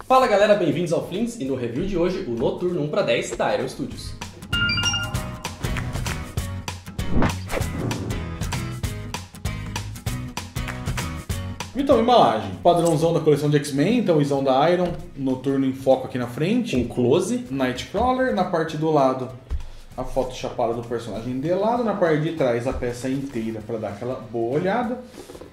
Fala galera, bem-vindos ao Flins e no review de hoje o Noturno 1/10 da Iron Studios. Então, embalagem. Padrãozão da coleção de X-Men, então visão da Iron, Noturno em foco aqui na frente. Um close. Nightcrawler, na parte do lado a foto chapada do personagem de lado, na parte de trás a peça inteira para dar aquela boa olhada.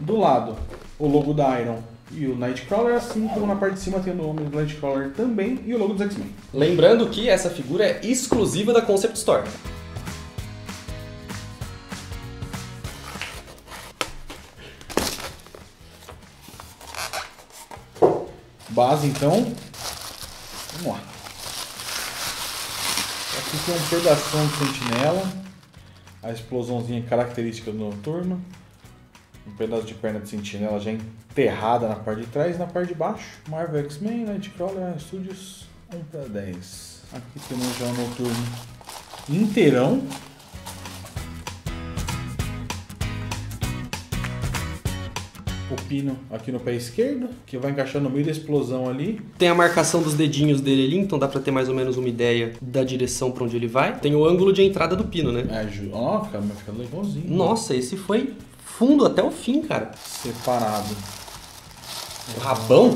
Do lado o logo da Iron e o Nightcrawler, assim como na parte de cima tem o nome do Nightcrawler também e o logo dos X-Men. Lembrando que essa figura é exclusiva da Concept Store. Base então, vamos lá. Aqui tem um pedação de sentinela, a explosãozinha característica do Noturno, um pedaço de perna de sentinela já enterrada na parte de trás e na parte de baixo. Marvel X-Men, Nightcrawler Studios 1/10. Aqui temos já o Noturno inteirão. O pino aqui no pé esquerdo, que vai encaixar no meio da explosão ali. Tem a marcação dos dedinhos dele ali, então dá pra ter mais ou menos uma ideia da direção pra onde ele vai. Tem o ângulo de entrada do pino, né? Ó, fica legalzinho. Nossa, esse foi fundo até o fim, cara. Separado. O rabão?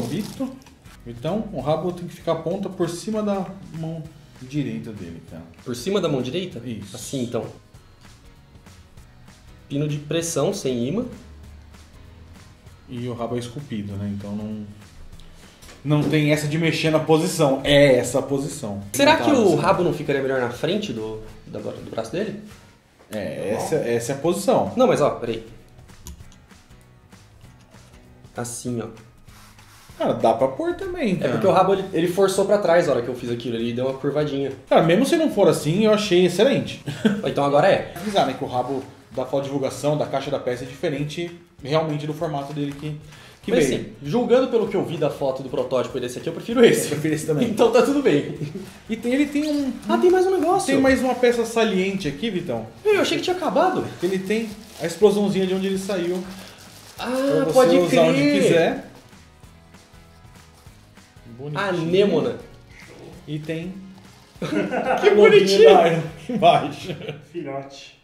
Então, o rabo tem que ficar a ponta por cima da mão direita dele, cara. Por cima da mão direita? Isso. Assim, então. Pino de pressão, sem imã. E o rabo é esculpido, né? Então não tem essa de mexer na posição. É essa a posição. Será que o rabo não ficaria melhor na frente do braço dele? Essa é a posição. Não, mas ó, peraí. Assim, ó. Cara, dá pra pôr também, cara. É porque o rabo ele forçou pra trás na hora que eu fiz aquilo, ele deu uma curvadinha. Cara, mesmo se não for assim, eu achei excelente. Então agora é. Avisar, né, que o rabo da foto de divulgação, da caixa da peça é diferente realmente do formato dele que Mas veio. assim, julgando pelo que eu vi da foto do protótipo desse aqui, eu prefiro esse. Eu prefiro esse também. Então tá tudo bem. E ele tem um... Ah, tem mais um negócio. Tem mais uma peça saliente aqui, Vitão. Eu achei que tinha acabado. Ele tem a explosãozinha de onde ele saiu. Ah, Pra você pode usar crer. onde quiser. Bonitinho. Anêmona. E tem... Que bonitinho. Aqui embaixo. Filhote.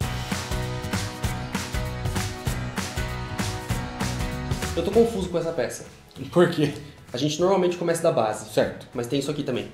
Eu tô confuso com essa peça. Por quê? A gente normalmente começa da base. Certo. Mas tem isso aqui também.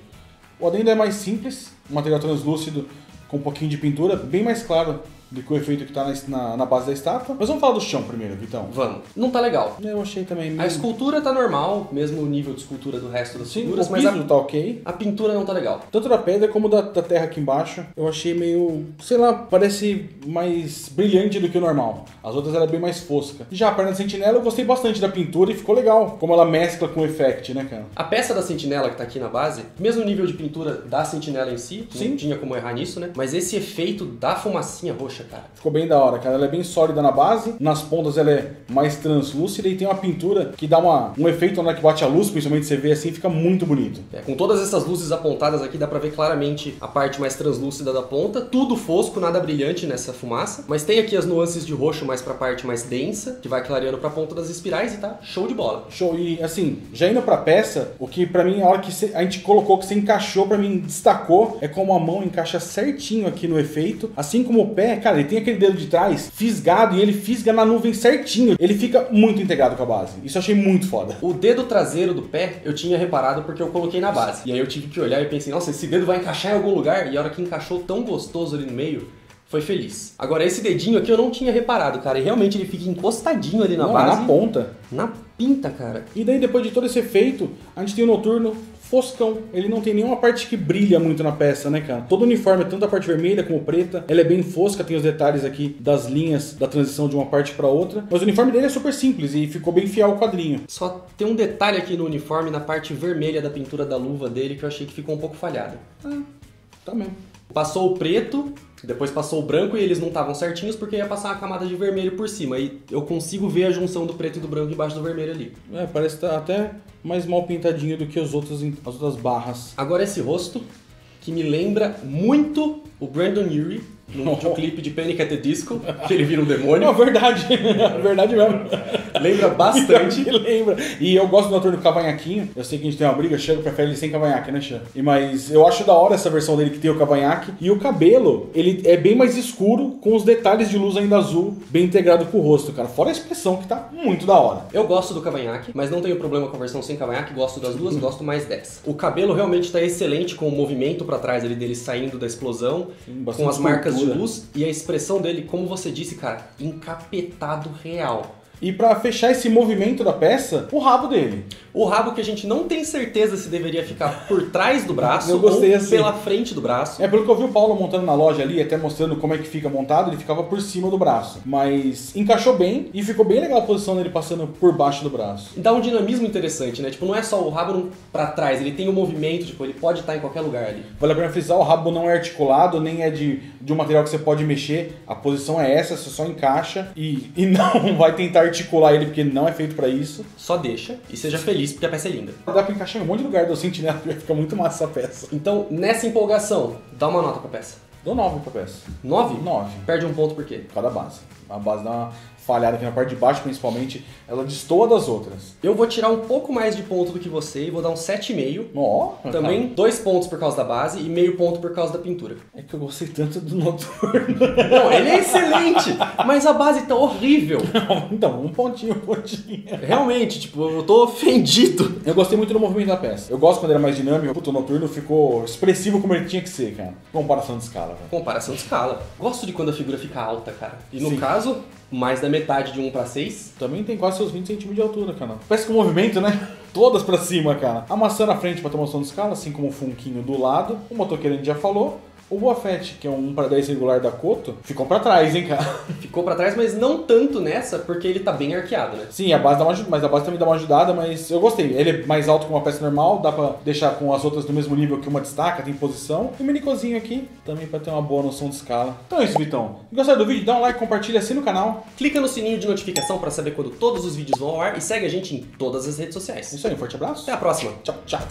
O adendo é mais simples, material translúcido com um pouquinho de pintura, bem mais claro do que o efeito que está na base da estátua. Mas vamos falar do chão primeiro, Vitão. Vamos. Não tá legal. Eu achei também... A escultura tá normal, mesmo o nível de escultura do resto das Sim, figuras, o mas piso tá ok. a pintura não tá legal. Tanto da pedra como da terra aqui embaixo, eu achei meio, sei lá, parece mais brilhante do que o normal. As outras eram bem mais fosca. Já a perna de sentinela eu gostei bastante da pintura e ficou legal, como ela mescla com o effect, né, cara? A peça da sentinela que tá aqui na base, mesmo nível de pintura da sentinela em si, Sim. não tinha como errar nisso, né? Mas esse efeito da fumacinha roxa, cara. Ficou bem da hora, cara. Ela é bem sólida na base, nas pontas ela é mais translúcida e tem uma pintura que dá um efeito na hora que bate a luz, principalmente você vê assim, fica muito bonito. Com todas essas luzes apontadas aqui, dá pra ver claramente a parte mais translúcida da ponta. Tudo fosco, nada brilhante nessa fumaça. Mas tem aqui as nuances de roxo mais pra parte mais densa, que vai clareando pra ponta das espirais e tá show de bola. Show. E assim, já indo pra peça, o que pra mim, a hora que a gente colocou, que você encaixou, pra mim destacou, é como a mão encaixa certinho aqui no efeito. Assim como o pé, cara, ele tem aquele dedo de trás fisgado e ele fisga na nuvem certinho. Ele fica muito integrado com a base. Isso eu achei muito foda. O dedo traseiro do pé, eu tinha reparado porque eu coloquei na base. E aí eu tive que olhar e pensei, nossa, esse dedo vai encaixar em algum lugar. E a hora que encaixou tão gostoso ali no meio, foi feliz. Agora, esse dedinho aqui eu não tinha reparado, cara. E realmente ele fica encostadinho ali na base. Na ponta. Na pinta, cara. E daí, depois de todo esse efeito, a gente tem o Noturno foscão. Ele não tem nenhuma parte que brilha muito na peça, né, cara? Todo o uniforme, tanto a parte vermelha como preta, ela é bem fosca, tem os detalhes aqui das linhas da transição de uma parte pra outra. Mas o uniforme dele é super simples e ficou bem fiel ao quadrinho. Só tem um detalhe aqui no uniforme, na parte vermelha da pintura da luva dele, que eu achei que ficou um pouco falhada. Tá mesmo. Passou o preto, depois passou o branco e eles não estavam certinhos porque ia passar uma camada de vermelho por cima. E eu consigo ver a junção do preto e do branco embaixo do vermelho ali. Parece que tá até mais mal pintadinho do que as outras barras. Agora esse rosto, que me lembra muito o Brandon Urie, no videoclipe de Panic! At the Disco, que ele vira um demônio. Não, verdade. Verdade mesmo. Lembra bastante. Lembra. E eu gosto do Noturno com cavanhaquinho. Eu sei que a gente tem uma briga, Xan prefere ele sem cavanhaque, né, Xan? Mas eu acho da hora essa versão dele que tem o cavanhaque. E o cabelo, ele é bem mais escuro, com os detalhes de luz ainda azul, bem integrado com o rosto, cara. Fora a expressão, que tá muito da hora. Eu gosto do cavanhaque, mas não tenho problema com a versão sem cavanhaque. Gosto das duas, gosto mais dessa. O cabelo realmente tá excelente, com o movimento pra trás ali dele saindo da explosão, com as marcas de luz. E a expressão dele, como você disse, cara, encapetado real. E pra fechar esse movimento da peça, o rabo dele. O rabo que a gente não tem certeza se deveria ficar por trás do braço Eu gostei ou assim. pela frente do braço. É, pelo que eu vi o Paulo montando na loja ali, até mostrando como é que fica montado, ele ficava por cima do braço. Mas encaixou bem e ficou bem legal a posição dele passando por baixo do braço. E dá um dinamismo interessante, né? Tipo, não é só o rabo pra trás, ele tem um movimento, tipo, ele pode estar em qualquer lugar ali. Vale a pena frisar, o rabo não é articulado, nem é de um material que você pode mexer. A posição é essa, você só encaixa e não vai tentar articular ele, porque não é feito pra isso. Só deixa e seja feliz, porque a peça é linda. Dá pra encaixar em um monte de lugar do Sentinela, vai ficar muito massa essa peça. Então, nessa empolgação, dá uma nota pra peça. Dou 9 pra peça. 9? 9. Perde um ponto por quê? Cada base. A base dá uma falhada aqui na parte de baixo, principalmente, ela destoa das outras. Eu vou tirar um pouco mais de ponto do que você e vou dar um 7,5. Ó, Também 2 pontos por causa da base e meio ponto por causa da pintura. É que eu gostei tanto do Noturno. Não, ele é excelente, mas a base tá horrível. Então, um pontinho. Realmente, tipo, eu tô ofendido. Eu gostei muito do movimento da peça. Eu gosto quando ele era mais dinâmico. Puta, o Noturno ficou expressivo como ele tinha que ser, cara. Comparação de escala, velho. Comparação de escala. Gosto de quando a figura fica alta, cara. E no Sim. caso, mais da metade de 1/6. Também tem quase seus 20 centímetros de altura, cara. Parece que o movimento, né? Todas pra cima, cara. A maçã na frente pra ter uma noção de escala, assim como o funquinho do lado. O motoqueiro a gente já falou. O Boa Fett, que é um 1/10 regular da Koto, ficou pra trás, hein, cara? Ficou pra trás, mas não tanto nessa, porque ele tá bem arqueado, né? Sim, a base dá uma ajudada, mas a base também dá uma ajudada, mas eu gostei. Ele é mais alto que uma peça normal, dá pra deixar com as outras no mesmo nível que uma destaca, tem posição. E o minicozinho aqui, também pra ter uma boa noção de escala. Então é isso, Vitão. Se gostaram do vídeo, dá um like, compartilha, assina o canal. Clica no sininho de notificação pra saber quando todos os vídeos vão ao ar e segue a gente em todas as redes sociais. É isso aí, um forte abraço. Até a próxima. Tchau, tchau.